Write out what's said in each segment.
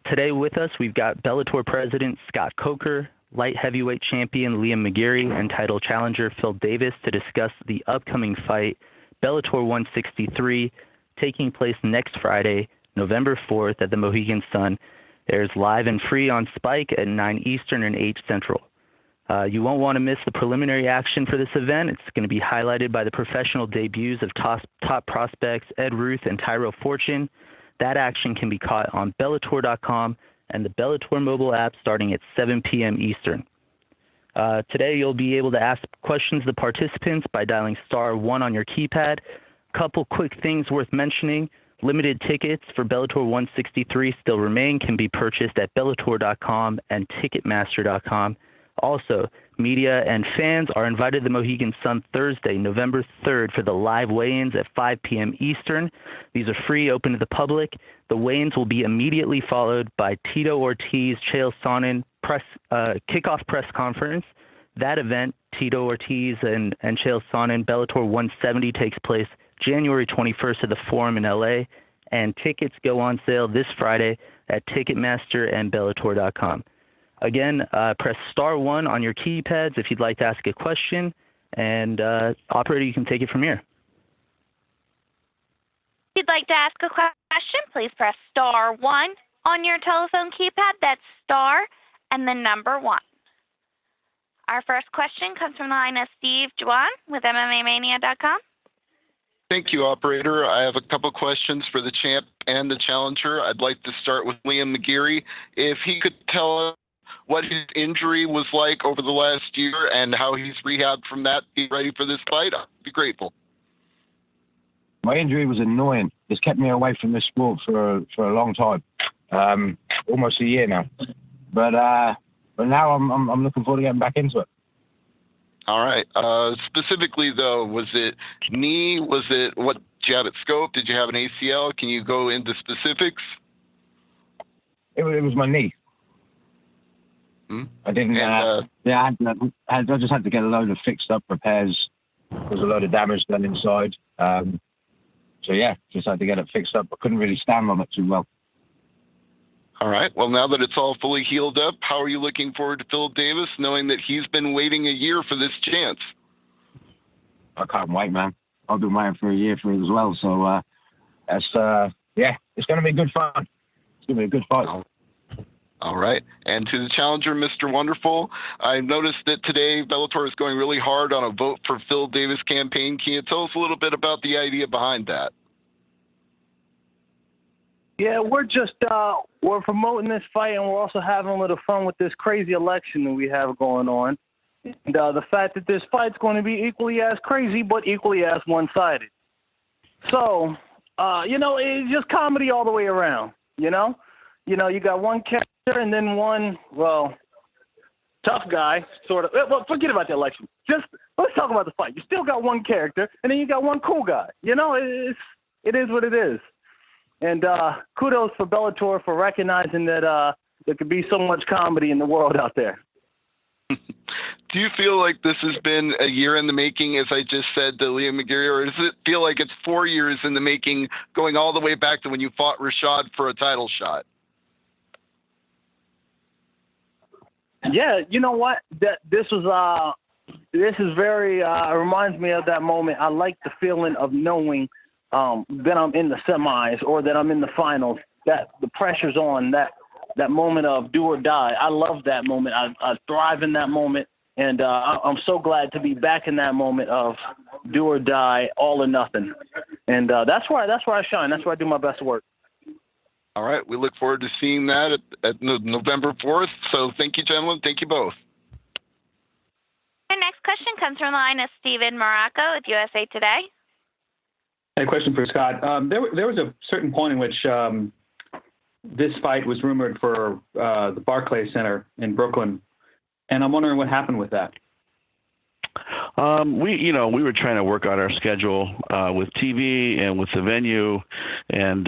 Today with us, we've got Bellator President Scott Coker, light heavyweight champion Liam McGeary, and title challenger Phil Davis to discuss the upcoming fight, Bellator 163, taking place next Friday, November 4th at the Mohegan Sun. Airs live and free on Spike at 9 Eastern and 8 Central. You won't want to miss the preliminary action for this event. It's going to be highlighted by the professional debuts of top prospects Ed Ruth and Tyrell Fortune. That action can be caught on Bellator.com and the Bellator mobile app starting at 7 p.m. Eastern. Today, you'll be able to ask questions to the participants by dialing *1 on your keypad. Couple quick things worth mentioning. Limited tickets for Bellator 163 still remain, can be purchased at Bellator.com and Ticketmaster.com. Also, media and fans are invited to the Mohegan Sun Thursday, November 3rd for the live weigh-ins at 5 p.m. Eastern. These are free, open to the public. The weigh-ins will be immediately followed by Tito Ortiz, Chael Sonnen kickoff press conference. That event, Tito Ortiz and Chael Sonnen, Bellator 170, takes place January 21st at the Forum in LA, and tickets go on sale this Friday at Ticketmaster and Bellator.com. Again, press *1 on your keypads if you'd like to ask a question, and operator, you can take it from here. If you'd like to ask a question, please press *1 on your telephone keypad. That's star and the number 1. Our first question comes from the line of Steve Juan with MMAWeekly.com. Thank you, operator. I have a couple questions for the champ and the challenger. I'd like to start with Liam McGeary. If he could tell us what his injury was like over the last year and how he's rehabbed from that, be ready for this fight, I'd be grateful. My injury was annoying. It's kept me away from this sport for a long time, almost a year now. But now I'm looking forward to getting back into it. All right. Specifically, though, was it knee? Was it what? Did you have it scoped? Did you have an ACL? Can you go into specifics? It was my knee. I didn't. I just had to get a load of fixed up repairs. There was a load of damage done inside. So yeah, just had to get it fixed up. I couldn't really stand on it too well. All right. Well, now that it's all fully healed up, how are you looking forward to Phil Davis, knowing that he's been waiting a year for this chance? I can't wait, man. I've been waiting for a year for it as well. So it's going to be good fun. It's going to be a good fight. All right. And to the challenger, Mr. Wonderful, I noticed that today Bellator is going really hard on a Vote for Phil Davis campaign. Can you tell us a little bit about the idea behind that? Yeah, we're promoting this fight, and we're also having a little fun with this crazy election that we have going on. And the fact that this fight's going to be equally as crazy, but equally as one-sided. So, it's just comedy all the way around, you got one character and then one, tough guy, sort of. Well, forget about the election. Just let's talk about the fight. You still got one character, and then you got one cool guy. It is what it is. And kudos for Bellator for recognizing that there could be so much comedy in the world out there. Do you feel like this has been a year in the making, as I just said to Liam McGeary, or does it feel like it's 4 years in the making, going all the way back to when you fought Rashad for a title shot? Yeah, you know what? This is very reminds me of that moment. I like the feeling of knowing that I'm in the semis or that I'm in the finals, that the pressure's on, that moment of do or die. I love that moment. I thrive in that moment, and I'm so glad to be back in that moment of do or die, all or nothing. And that's where I shine. That's where I do my best work. All right. We look forward to seeing that at November 4th. So thank you, gentlemen. Thank you both. Our next question comes from the line of Steven Morocco with USA Today. A question for Scott. There was a certain point in which this fight was rumored for the Barclays Center in Brooklyn, and I'm wondering what happened with that. We were trying to work on our schedule with TV and with the venue, and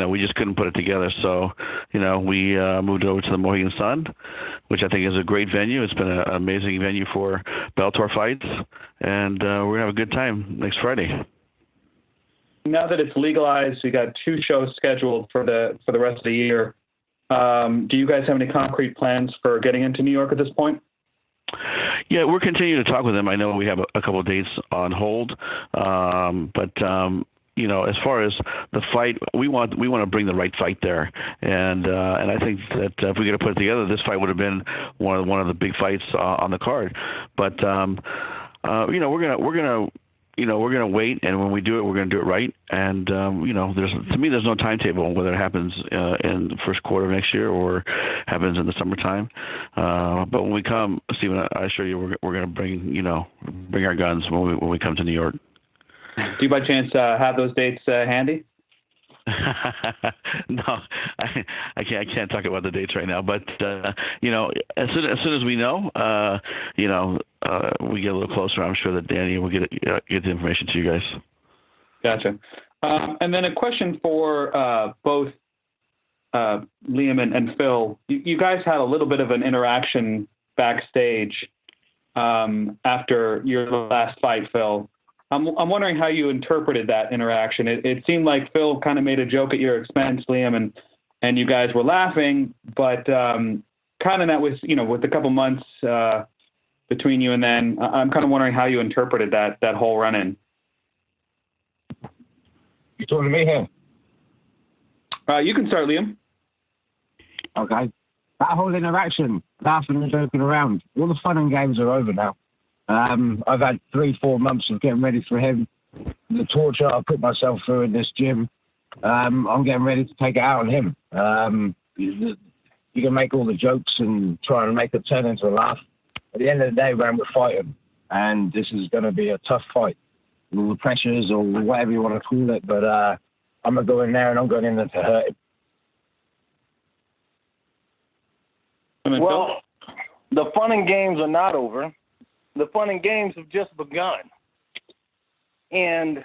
we just couldn't put it together. So, we moved over to the Mohegan Sun, which I think is a great venue. It's been an amazing venue for Bellator fights, and we're gonna have a good time next Friday. now that it's legalized, we got 2 shows scheduled for the rest of the year. Do you guys have any concrete plans for getting into New York at this point? Yeah, we're continuing to talk with them. I know we have a couple of dates on hold, but you know, as far as the fight, we want to bring the right fight there, and I think that if we get to put it together, this fight would have been one of the big fights on the card. But you know, we're gonna wait, and when we do it, we're gonna do it right. And you know, to me, there's no timetable whether it happens in the first quarter of next year or happens in the summertime. But when we come, Stephen, I assure you, we're gonna bring our guns when we come to New York. Do you by chance have those dates handy? No, I can't talk about the dates right now. But you know, as soon as we know, you know, we get a little closer, I'm sure that Danny will get the information to you guys. Gotcha. And then a question for both Liam and Phil. You guys had a little bit of an interaction backstage after your last fight, Phil. I'm wondering how you interpreted that interaction. It seemed like Phil kind of made a joke at your expense, Liam, and you guys were laughing, but kind of that was, you know, with a couple months between you and then, I'm kind of wondering how you interpreted that whole run-in. You talking to me here? You can start, Liam. Okay. That whole interaction, laughing and joking around, all the fun and games are over now. I've had 3-4 months of getting ready for him. The torture I put myself through in this gym, I'm getting ready to take it out on him. You can make all the jokes and try and make it turn into a laugh. At the end of the day, man, we're fighting, and this is going to be a tough fight. All the pressures or whatever you want to call it, but I'm going to go in there and I'm going in there to hurt him. Well, the fun and games are not over. The fun and games have just begun. And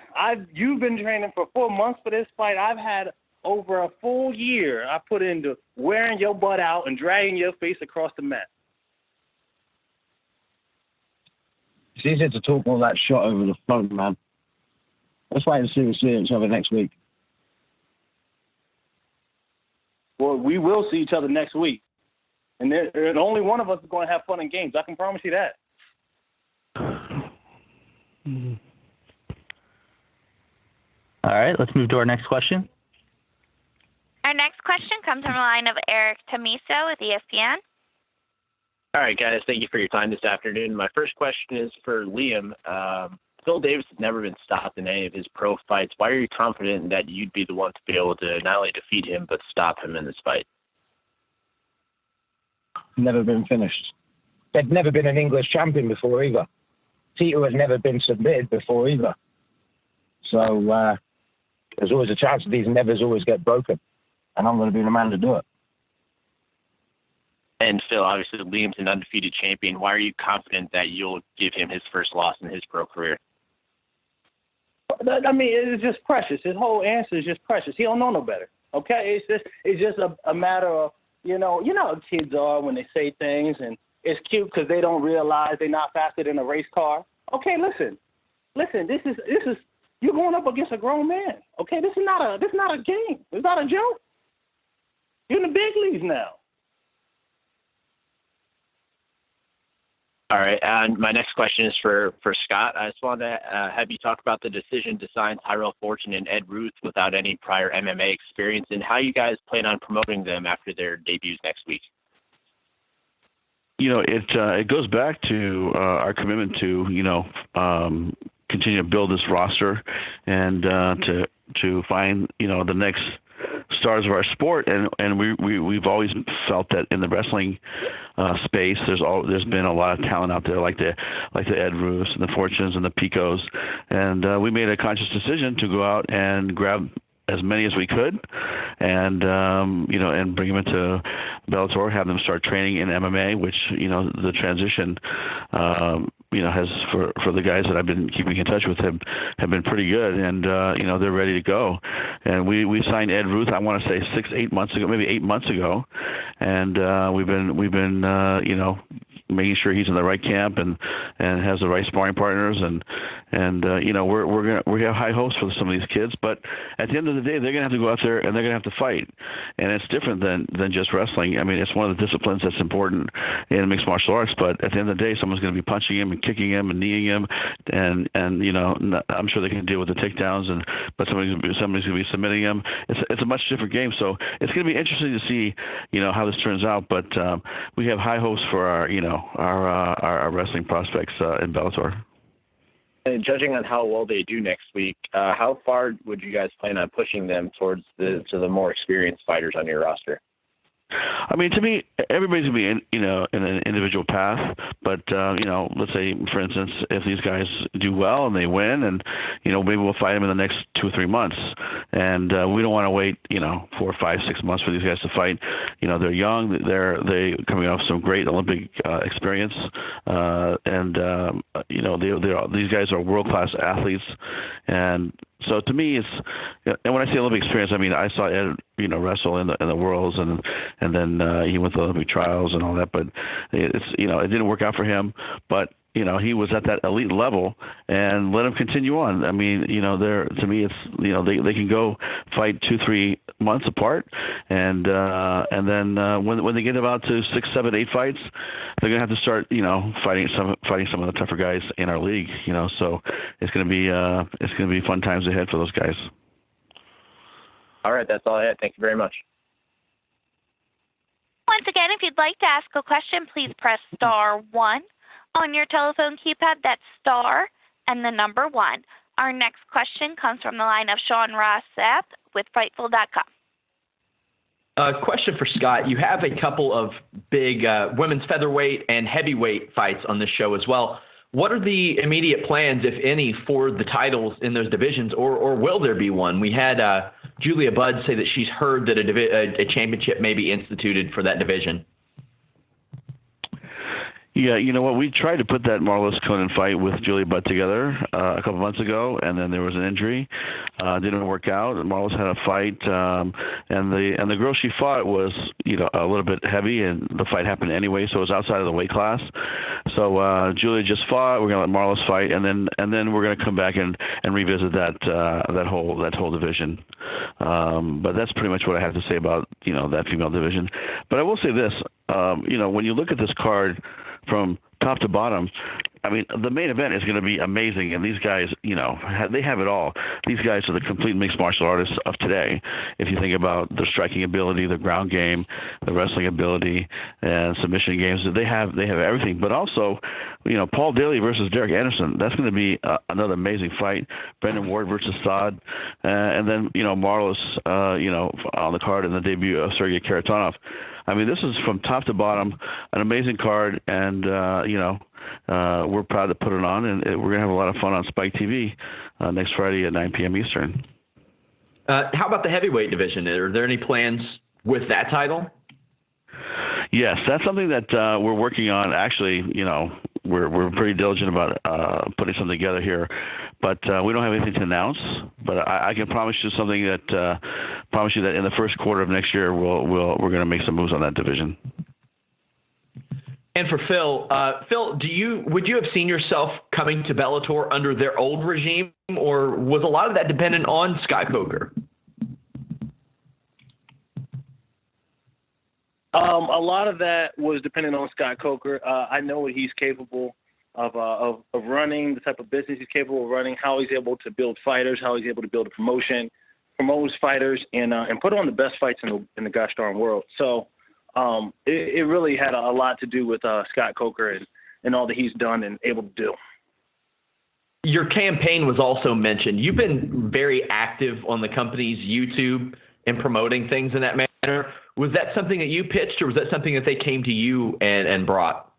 you've been training for 4 months for this fight. I've had over a full year I put into wearing your butt out and dragging your face across the mat. It's easier to talk all that shot over the phone, man. Let's wait and see each other next week. Well, we will see each other next week. And only one of us is going to have fun and games. I can promise you that. All right, let's move to our next question. Our next question comes from the line of Eric Tamiso with ESPN. All right, guys, thank you for your time this afternoon. My first question is for Liam. Phil Davis has never been stopped in any of his pro fights. Why are you confident that you'd be the one to be able to not only defeat him, but stop him in this fight? Never been finished. There'd never been an English champion before either. Tito has never been submitted before either. So there's always a chance that these nevers always get broken. And I'm going to be the man to do it. And Phil, obviously, Liam's an undefeated champion. Why are you confident that you'll give him his first loss in his pro career? I mean, it's just precious. His whole answer is just precious. He don't know no better. Okay, it's just a matter of you know how kids are when they say things, and it's cute because they don't realize they're not faster than a race car. Okay, listen. This is you're going up against a grown man. Okay, this is not a game. It's not a joke. You're in the big leagues now. All right, and my next question is for Scott. I just wanted to have you talk about the decision to sign Tyrell Fortune and Ed Ruth without any prior MMA experience, and how you guys plan on promoting them after their debuts next week. You know, it goes back to our commitment to continue to build this roster and to find the next stars of our sport, and we've always felt that in the wrestling space there's been a lot of talent out there like the Ed Roos and the Fortunes and the Picos, and we made a conscious decision to go out and grab as many as we could, and and bring them into Bellator, have them start training in MMA, which the transition has for the guys that I've been keeping in touch with have been pretty good, and they're ready to go. And we signed Ed Ruth, I want to say 6-8 months ago, maybe 8 months ago, and we've been making sure he's in the right camp and has the right sparring partners, you know, we have high hopes for some of these kids, but at the end of the day, they're gonna have to go out there and they're gonna have to fight, and it's different than just wrestling. I mean, it's one of the disciplines that's important in mixed martial arts, but at the end of the day, someone's gonna be punching him and kicking him and kneeing him, and you know, I'm sure they can deal with the takedowns, but somebody's gonna be submitting him. It's a much different game, so it's gonna be interesting to see, you know, how this turns out. But we have high hopes for our wrestling prospects in Bellator. And judging on how well they do next week, how far would you guys plan on pushing them towards the more experienced fighters on your roster? I mean, to me, everybody's gonna be in an individual path. But you know, let's say, for instance, if these guys do well and they win, and you know, maybe we'll fight them in the next 2 or 3 months. And we don't want to wait, you know, 4, 5, 6 months for these guys to fight. You know, they're young. They coming off some great Olympic experience, and you know, these guys are world-class athletes. And so to me, and when I say Olympic experience, I mean I saw Ed, you know, wrestle in the Worlds, and then he went to the Olympic trials and all that. But it's, you know, it didn't work out for him. But you know, he was at that elite level, and let him continue on. I mean, you know, to me, it's, you know, they can go fight 2, 3 months apart, and then when they get about to 6, 7, 8 fights, they're gonna have to start, you know, fighting some of the tougher guys in our league. You know, so it's gonna be fun times ahead for those guys. All right, that's all I had. Thank you very much. Once again, if you'd like to ask a question, please press star 1 on your telephone keypad. That's star and the number 1. Our next question comes from the line of Sean Ross Sapp with Fightful.com. Question for Scott. You have a couple of big women's featherweight and heavyweight fights on this show as well. What are the immediate plans, if any, for the titles in those divisions, or will there be one? We had Julia Budd say that she's heard that a championship may be instituted for that division. Yeah, you know what? We tried to put that Marlis Conan fight with Julia Budd together a couple months ago, and then there was an injury. Didn't work out. Marlis had a fight, and the girl she fought was, you know, a little bit heavy, and the fight happened anyway, so it was outside of the weight class. So Julia just fought. We're gonna let Marlis fight, and then we're gonna come back and revisit that whole division. But that's pretty much what I have to say about, you know, that female division. But I will say this, you know, when you look at this card from top to bottom, I mean, the main event is going to be amazing, and these guys, you know, they have it all. These guys are the complete mixed martial artists of today. If you think about their striking ability, the ground game, the wrestling ability, and submission games, they have everything. But also, you know, Paul Daly versus Derek Anderson, that's going to be another amazing fight. Brendan Ward versus Saad, and then, you know, Marlis, you know, on the card in the debut of Sergey Karatanov. I mean, this is from top to bottom an amazing card, and you know, we're proud to put it on, and we're gonna have a lot of fun on Spike TV next Friday at 9 p.m. Eastern. How about the heavyweight division? Are there any plans with that title? Yes, that's something that we're working on. Actually, you know, we're pretty diligent about putting something together here, but we don't have anything to announce. But I can promise you something that in the first quarter of next year we're going to make some moves on that division. And for Phil, would you have seen yourself coming to Bellator under their old regime, or was a lot of that dependent on Scott Coker? A lot of that was dependent on Scott Coker. I know what he's capable of running, the type of business he's capable of running, how he's able to build fighters, how he's able to build a promotion, promote fighters, and put on the best fights in the gosh darn world. So it really had a lot to do with Scott Coker and all that he's done and able to do. Your campaign was also mentioned. You've been very active on the company's YouTube and promoting things in that manner. Was that something that you pitched, or was that something that they came to you and brought?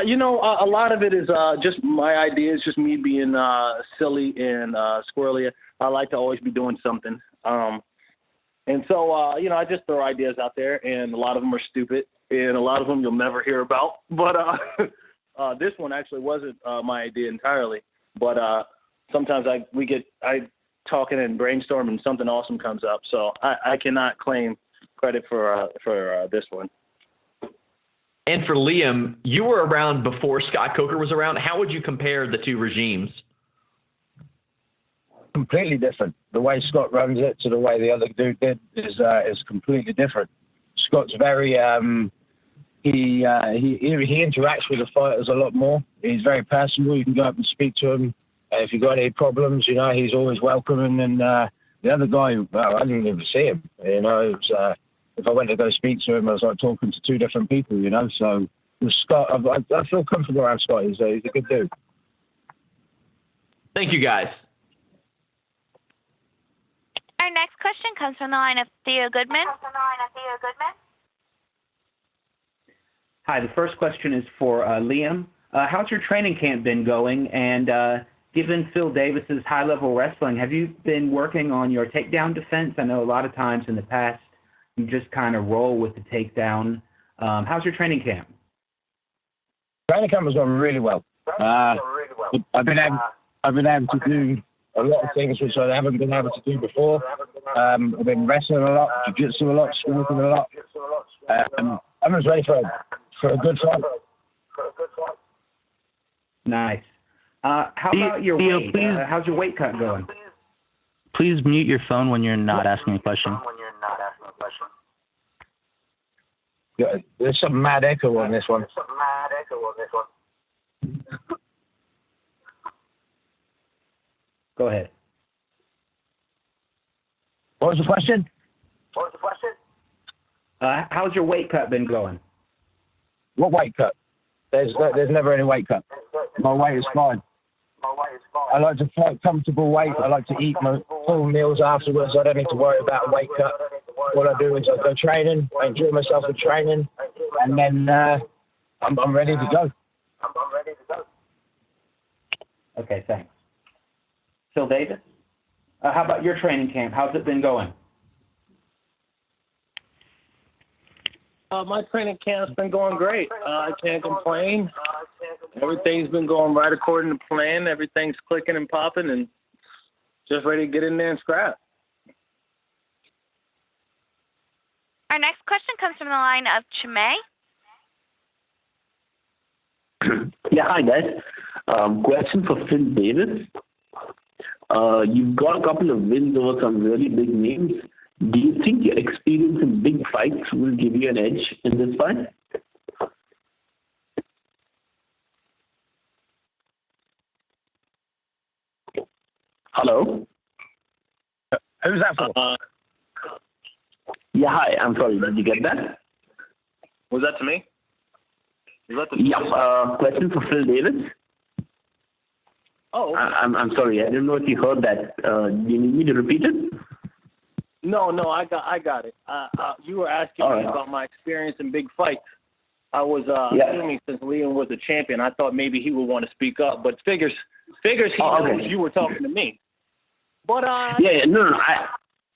You know, a lot of it is just my ideas, just me being silly and squirrely. I like to always be doing something. And so, you know, I just throw ideas out there, and a lot of them are stupid, and a lot of them you'll never hear about. But this one actually wasn't my idea entirely. But sometimes I talking and brainstorming, and something awesome comes up. So I cannot claim credit for this one. And for Liam, you were around before Scott Coker was around. How would you compare the two regimes? Completely different. The way Scott runs it to the way the other dude did is completely different. Scott's very he interacts with the fighters a lot more. He's very personal. You can go up and speak to him if you've got any problems. You know, he's always welcoming. And the other guy, well, I didn't even see him. You know, it was, if I went to go speak to him, I was like talking to two different people. You know, so with Scott, I feel comfortable around Scott. He's a good dude. Thank you, guys. Our next question comes from the line of Theo Goodman. Hi, the first question is for Liam. How's your training camp been going? And given Phil Davis's high-level wrestling, have you been working on your takedown defense? I know a lot of times in the past you just kind of roll with the takedown. How's your training camp? Training camp has gone really well. I've been able to do a lot of things which I haven't been able to do before. I've been wrestling a lot, jiu-jitsu a lot, swimming a lot. I'm just ready for a good fight. Nice. How about your Theo, weight? please, how's your weight cut going? Please mute your phone when you're not asking a question. Yeah, there's some mad echo on this one. Go ahead. What was the question? How's your weight cut been going? What weight cut? There's never any weight cut. My weight is fine. I like to fight comfortable weight. I like to eat my full meals afterwards. I don't need to worry about a weight cut. What I do is I go training. I enjoy myself with training, and then I'm ready to go. Okay, thanks. Phil Davis, how about your training camp? How's it been going? My training camp's been going great. I can't complain. Everything's been going right according to plan. Everything's clicking and popping, and just ready to get in there and scrap. Our next question comes from the line of Chimay. Yeah, hi guys. Question for Phil Davis. You've got a couple of wins over some really big names. Do you think your experience in big fights will give you an edge in this fight? Hello? Who's that for? Yeah, hi. I'm sorry. Did you get that? Was that to me? Yeah. Question for Phil Davis. Oh. I'm sorry. I didn't know if you heard that. Do you need me to repeat it? No, I got it. You were asking me about my experience in big fights. I was assuming since Liam was a champion, I thought maybe he would want to speak up, but figures he knows you were talking to me. But yeah, no.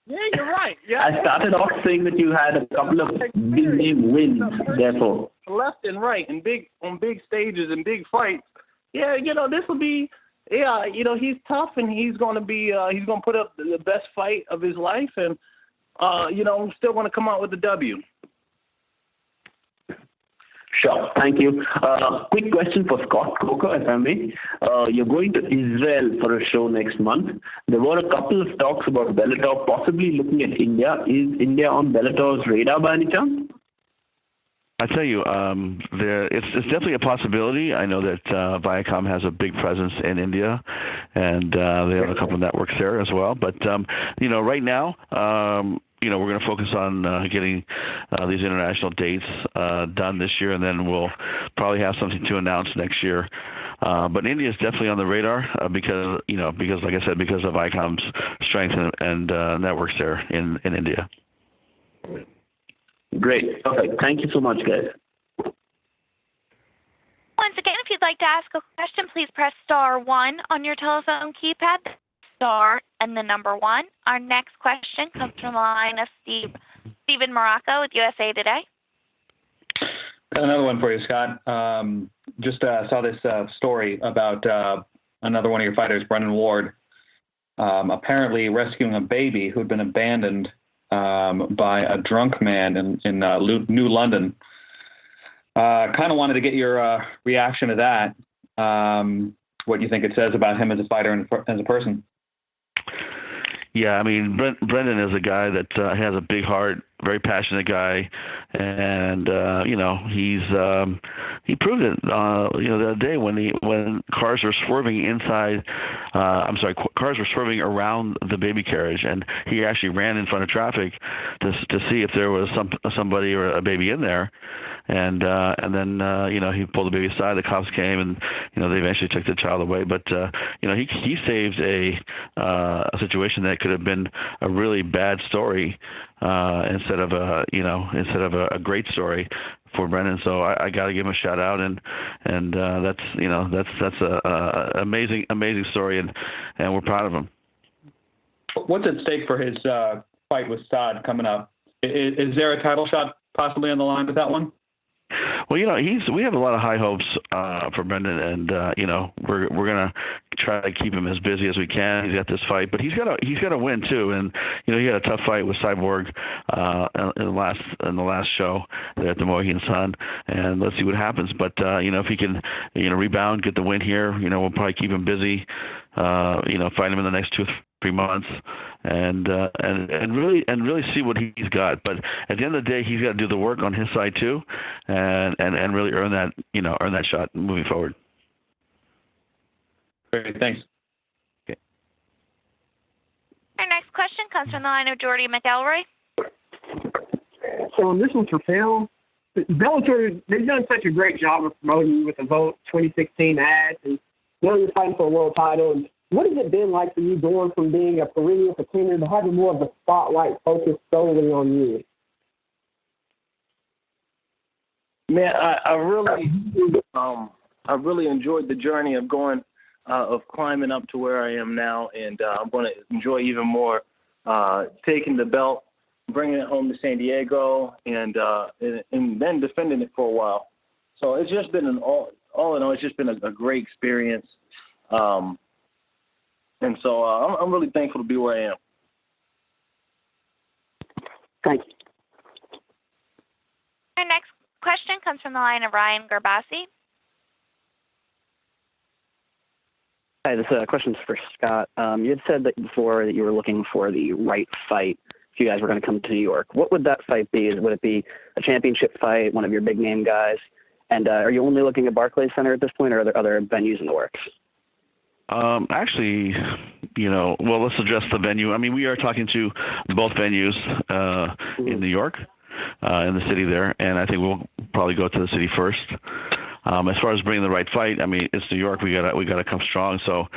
Yeah, you're right. Yeah, I started off saying that you had a couple of big name wins, therefore. Left and right, and on big stages and big fights. Yeah, this will be. Yeah, he's tough, and he's gonna put up the best fight of his life, and I'm still gonna come out with the W. Sure, thank you. Quick question for Scott Coker, if I may. You're going to Israel for a show next month. There were a couple of talks about Bellator possibly looking at India. Is India on Bellator's radar by any chance? I tell you, it's definitely a possibility. I know that Viacom has a big presence in India, and they have a couple of networks there as well. But right now, we're going to focus on getting these international dates done this year, and then we'll probably have something to announce next year. But India is definitely on the radar because like I said, because of Viacom's strength and networks there in India. Great. Perfect. Thank you so much, guys. Once again, if you'd like to ask a question, please press star 1 on your telephone keypad. Star and the number 1. Our next question comes from the line of Stephen Morocco with USA Today. Got another one for you, Scott. Just saw this story about another one of your fighters, Brendan Ward, apparently rescuing a baby who'd been abandoned by a drunk man in New London. Kind of wanted to get your reaction to that. What you think it says about him as a fighter and as a person? Yeah, I mean, Brendan is a guy that has a big heart, very passionate guy, and he proved it. The other day when cars were swerving inside, cars were swerving around the baby carriage, and he actually ran in front of traffic to see if there was somebody or a baby in there. And then he pulled the baby aside. The cops came, and they eventually took the child away. But he saved a situation that could have been a really bad story instead of a great story for Brendan. So I got to give him a shout out, and that's a amazing story, and we're proud of him. What's at stake for his fight with Saad coming up? Is there a title shot possibly on the line with that one? Well, we have a lot of high hopes for Brendan, and we're gonna try to keep him as busy as we can. He's got this fight, but he's got to win too. And he had a tough fight with Cyborg in the last show there at the Mohegan Sun, and let's see what happens. But if he can rebound, get the win here, we'll probably keep him busy. Fight him in the next 2 or 3 months, and really see what he's got. But at the end of the day, he's got to do the work on his side too, and really earn that shot moving forward. Great, thanks. Okay. Our next question comes from the line of Jordy McElroy. So this one's for Phil. Bellator, they've done such a great job of promoting you with the Vote 2016 ads, and now you're fighting for a world title. And what has it been like for you going from being a perennial contender to having more of a spotlight focused solely on you? Man, I really enjoyed the journey of going, of climbing up to where I am now, and I'm going to enjoy even more taking the belt, bringing it home to San Diego, and then defending it for a while. So it's just been all in all, it's just been a great experience. And so I'm really thankful to be where I am. Thank you. Our next question comes from the line of Ryan Gerbasi. Hi, this question's for Scott. You had said that before that you were looking for the right fight if you guys were going to come to New York. What would that fight be? Would it be a championship fight, one of your big name guys? And are you only looking at Barclays Center at this point, or are there other venues in the works? Actually, well, let's address the venue. I mean, we are talking to both venues in New York, in the city there, and I think we'll probably go to the city first. As far as bringing the right fight, I mean, it's New York. We gotta come strong. So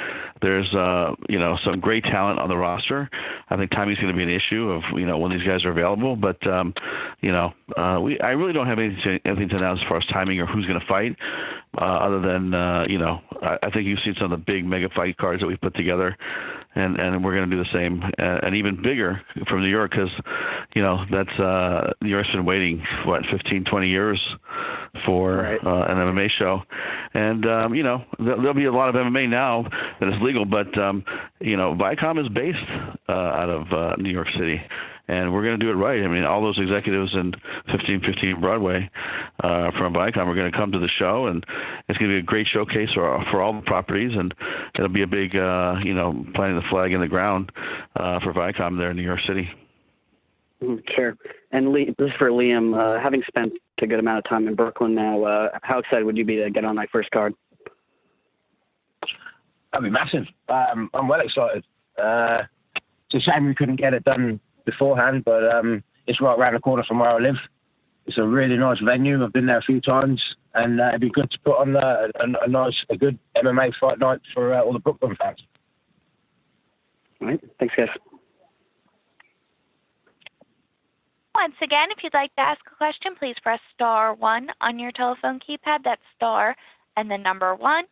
there's some great talent on the roster. I think timing's going to be an issue of when these guys are available. But I really don't have anything to announce as far as timing or who's going to fight. Other than I think you've seen some of the big mega fight cards that we've put together, and we're going to do the same, and even bigger from New York, because that's New York's been waiting 15, 20 years for an MMA show, and there'll be a lot of MMA now that is legal, but Viacom is based out of New York City. And we're going to do it right. I mean, all those executives in 1515 Broadway from Viacom are going to come to the show, and it's going to be a great showcase for all the properties, and it'll be a big, planting the flag in the ground for Viacom there in New York City. Sure. And this is for Liam. Having spent a good amount of time in Brooklyn now, how excited would you be to get on that first card? That'd be massive. I'm well excited. It's a shame we couldn't get it done beforehand, but it's right around the corner from where I live. It's a really nice venue. I've been there a few times, and it'd be good to put on a good MMA fight night for all the Brooklyn fans. All right. Thanks, guys. Once again, if you'd like to ask a question, please press star 1 on your telephone keypad. That's star and the number 1.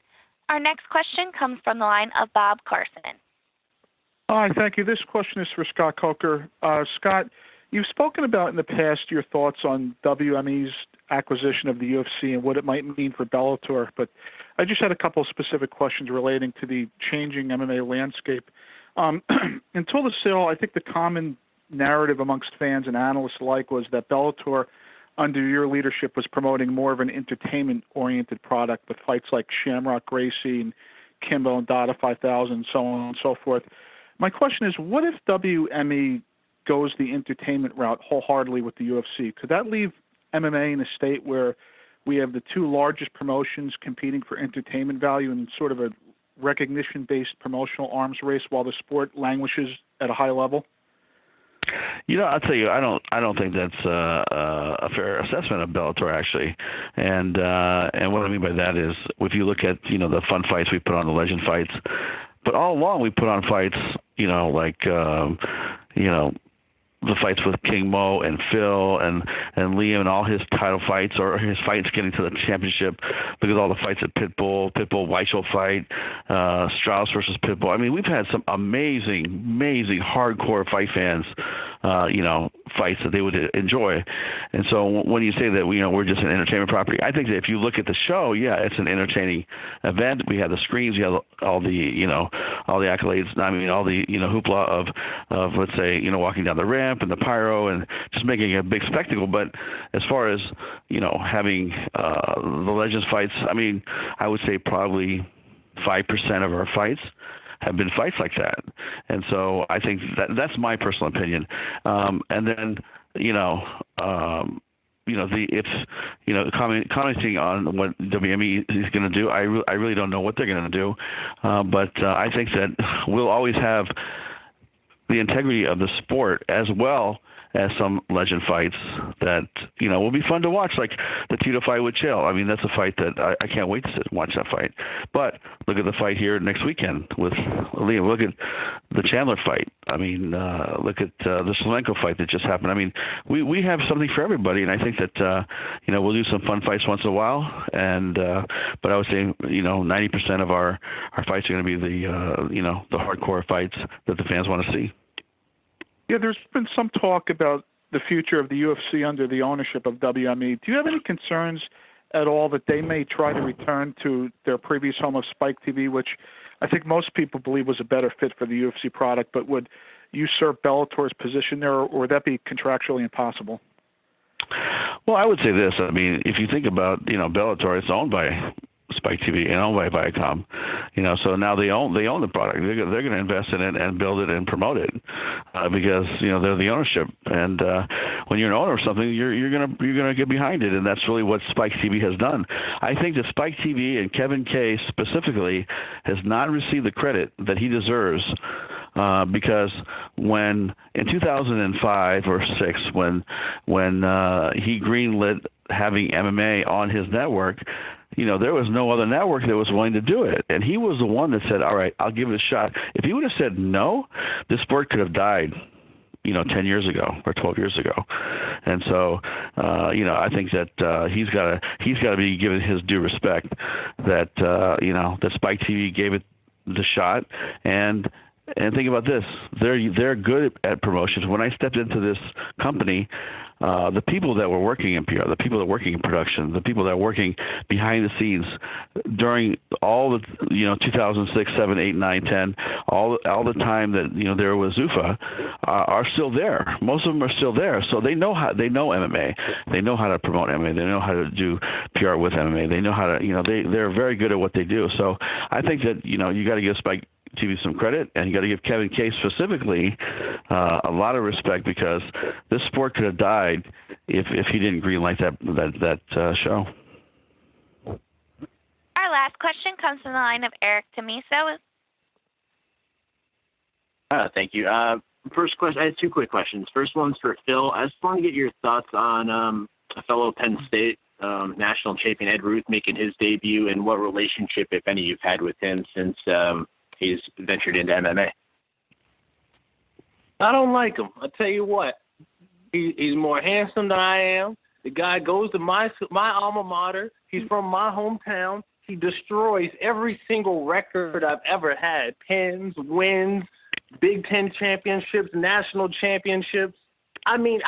Our next question comes from the line of Bob Carson. Hi, thank you. This question is for Scott Coker. Scott, you've spoken about in the past your thoughts on WME's acquisition of the UFC and what it might mean for Bellator, but I just had a couple of specific questions relating to the changing MMA landscape. Until the sale, I think the common narrative amongst fans and analysts alike was that Bellator under your leadership was promoting more of an entertainment-oriented product with fights like Shamrock Gracie and Kimbo and Dada 5000 and so on and so forth. My question is, what if WME goes the entertainment route wholeheartedly with the UFC? Could that leave MMA in a state where we have the two largest promotions competing for entertainment value in sort of a recognition-based promotional arms race while the sport languishes at a high level? I'll tell you, I don't think that's a fair assessment of Bellator, actually. And what I mean by that is, if you look at the fun fights we put on, the legend fights, but all along we put on fights, the fights with King Mo and Phil and Liam and all his title fights or his fights getting to the championship. Look at all the fights at Pitbull Weichel fight, Strauss versus Pitbull. I mean, we've had some amazing hardcore fight fans, fights that they would enjoy. And so when you say that we're just an entertainment property, I think that if you look at the show, yeah, it's an entertaining event. We have the screens, we have all the all the accolades. I mean, all the hoopla of let's say walking down the ramp and the pyro and just making a big spectacle. But as far as having the Legends fights, I mean, I would say probably 5% of our fights have been fights like that. And so I think that's my personal opinion. And then, commenting on what WME is going to do, I really don't know what they're going to do. But I think that we'll always have the integrity of the sport as well as some legend fights that will be fun to watch, like the Tito fight with Chael. I mean, that's a fight that I can't wait to sit and watch that fight. But look at the fight here next weekend with Liam. Look at the Chandler fight. I mean, look at the Solenko fight that just happened. I mean, we have something for everybody, and I think that we'll do some fun fights once in a while. And but I would say 90% of our fights are going to be the hardcore fights that the fans want to see. Yeah, there's been some talk about the future of the UFC under the ownership of WME. Do you have any concerns at all that they may try to return to their previous home of Spike TV, which I think most people believe was a better fit for the UFC product, but would usurp Bellator's position there, or would that be contractually impossible? Well, I would say this. I mean, if you think about, Bellator, it's owned by Spike TV and owned by Viacom, so now they own the product. They're going to invest in it and build it and promote it because they're the ownership. And when you're an owner of something, you're gonna get behind it, and that's really what Spike TV has done. I think that Spike TV and Kevin Kay specifically has not received the credit that he deserves. Because when in 2005 or 6, when he greenlit having MMA on his network, there was no other network that was willing to do it. And he was the one that said, all right, I'll give it a shot. If he would have said no, this sport could have died, 10 years ago or 12 years ago. And so, I think that he's got to be given his due respect that, that Spike TV gave it the shot. And think about this. They're good at promotions. When I stepped into this company, the people that were working in PR, the people that were working in production, the people that were working behind the scenes during all the 2006, 7, 8, 9, 10, all the time that there was Zuffa are still there. Most of them are still there, so they know MMA. They know how to promote MMA. They know how to do PR with MMA. They know how to they're very good at what they do. So I think that you got to give Spike TV some credit, and you got to give Kevin Kay specifically a lot of respect, because this sport could have died if he didn't greenlight that show. Our last question comes from the line of Eric Tamiso. Thank you. First question, I have two quick questions. First one's for Phil. I just want to get your thoughts on a fellow Penn State national champion, Ed Ruth, making his debut, and what relationship, if any, you've had with him since he's ventured into MMA. I don't like him. I'll tell you what. He's more handsome than I am. The guy goes to my alma mater. He's from my hometown. He destroys every single record I've ever had. Pins, wins, Big Ten championships, national championships. I mean,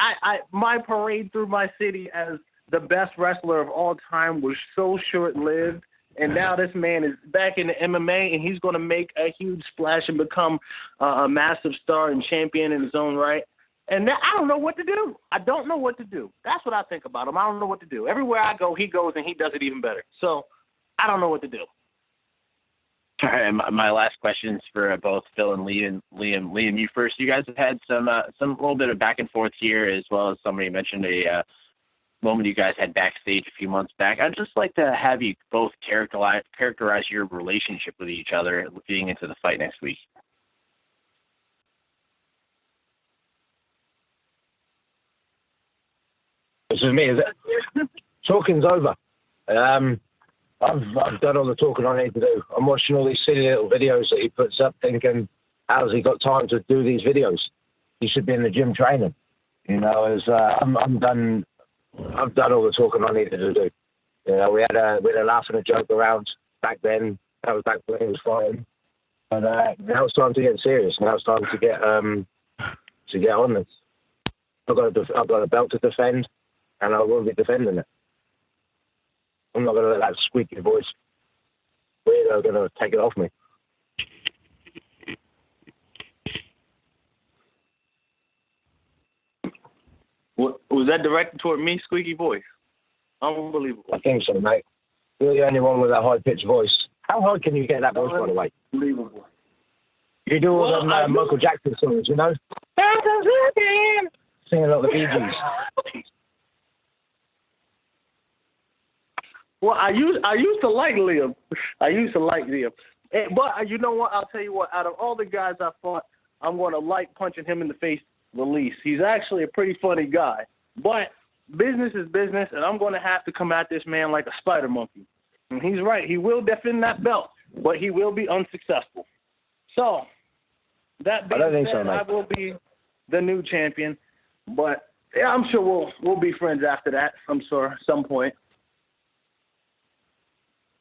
my parade through my city as the best wrestler of all time was so short-lived. And now this man is back in the MMA, and he's going to make a huge splash and become a massive star and champion in his own right. And now I don't know what to do. I don't know what to do. That's what I think about him. I don't know what to do. Everywhere I go, he goes and he does it even better. So I don't know what to do. All right, my last question is for both Phil and Liam. Liam, you first. You guys have had some little bit of back and forth here, as well as somebody mentioned a moment you guys had backstage a few months back. I'd just like to have you both characterize your relationship with each other leading into the fight next week. This is me, is it? Talking's over. I've done all the talking I need to do. I'm watching all these silly little videos that he puts up thinking, how's he got time to do these videos? He should be in the gym training. You know, I'm done. I've done all the talking I needed to do. You know, we had a laugh and a joke around back then. That was back when he was fighting. But now it's time to get serious. Now it's time to get on this. I've got a belt to defend, and I will be defending it. I'm not going to let that squeaky voice weirdo going to take it off me. What, was that directed toward me, squeaky voice? Unbelievable. I think so, mate. You're the only one with that high-pitched voice. How high can you get that voice, by the way? Unbelievable. You do all them Michael Jackson songs, you know? Singing a lot of the Bee Gees. Well, I used to like Liam. But you know what? I'll tell you what. Out of all the guys I fought, I'm going to like punching him in the face the least. He's actually a pretty funny guy. But business is business, and I'm going to have to come at this man like a spider monkey. And he's right. He will defend that belt, but he will be unsuccessful. So, that being said, I will be the new champion. But yeah, I'm sure we'll be friends after that. I'm sure, some point.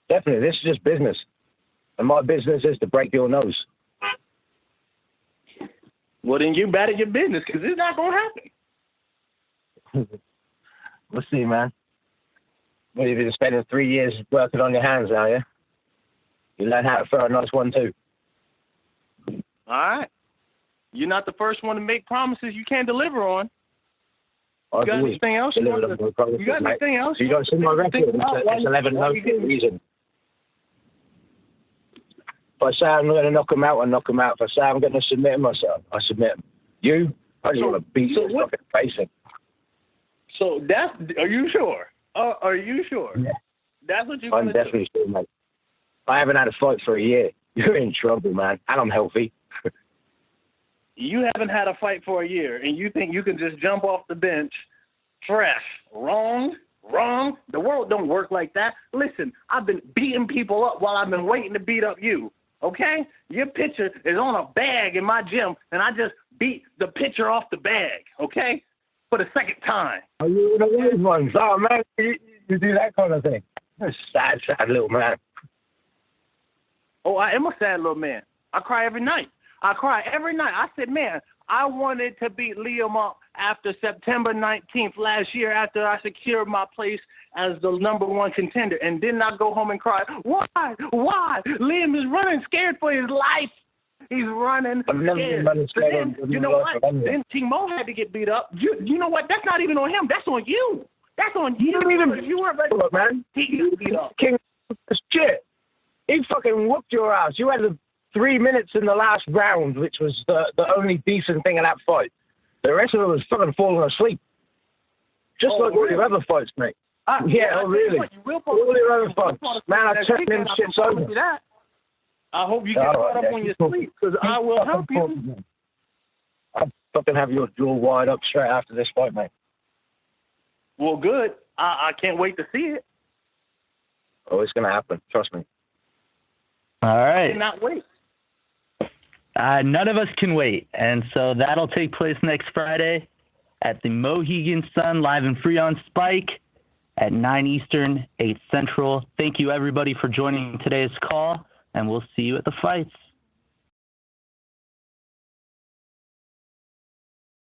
Definitely, this is just business. And my business is to break your nose. Well, then you bad at your business, because it's not going to happen. We'll see, man. Well, you've been spending 3 years working on your hands now, yeah? You learn how to throw a nice one, too. All right. You're not the first one to make promises you can't deliver on. You got anything else? You got anything else? You don't see my record. It's 11-0 for a reason. If I say I'm going to knock him out, I knock him out. If I say I'm going to submit him, I submit him. You? I just want to beat your fucking face in. So are you sure? Are you sure? Yeah. That's what you're going to do? I'm definitely sure, mate. I haven't had a fight for a year. You're in trouble, man. And I'm healthy. You haven't had a fight for a year, and you think you can just jump off the bench fresh. Wrong. The world don't work like that. Listen, I've been beating people up while I've been waiting to beat up you, okay? Your picture is on a bag in my gym, and I just beat the picture off the bag, okay, for the second time. Are you one of those ones? Oh, man, you do that kind of thing. You're a sad little man. Oh, I am a sad little man. I cry every night. I said, man, I wanted to beat Liam up after September 19th last year after I secured my place as the #1 contender. And didn't I go home and cry? Why? Liam is running scared for his life. He's running scared. You know what? Then King Mo had to get beat up. You know what? That's not even on him. That's on you. That's on you. You weren't ready. Look, man. He got beat up. King shit. He fucking whooped your ass. You had 3 minutes in the last round, which was the only decent thing in that fight. The rest of it was fucking falling asleep. Just like all your other fights, mate. Really. All your other fights. Man, I turned them shits over. I hope you get caught up on your sleep, because I will help you. I'll fucking have your jaw wide up straight after this fight, mate. Well, good. I can't wait to see it. Oh, it's going to happen. Trust me. All right. I cannot wait. None of us can wait, and so that'll take place next Friday at the Mohegan Sun, live and free on Spike at 9 Eastern, 8 Central. Thank you, everybody, for joining today's call, and we'll see you at the fights.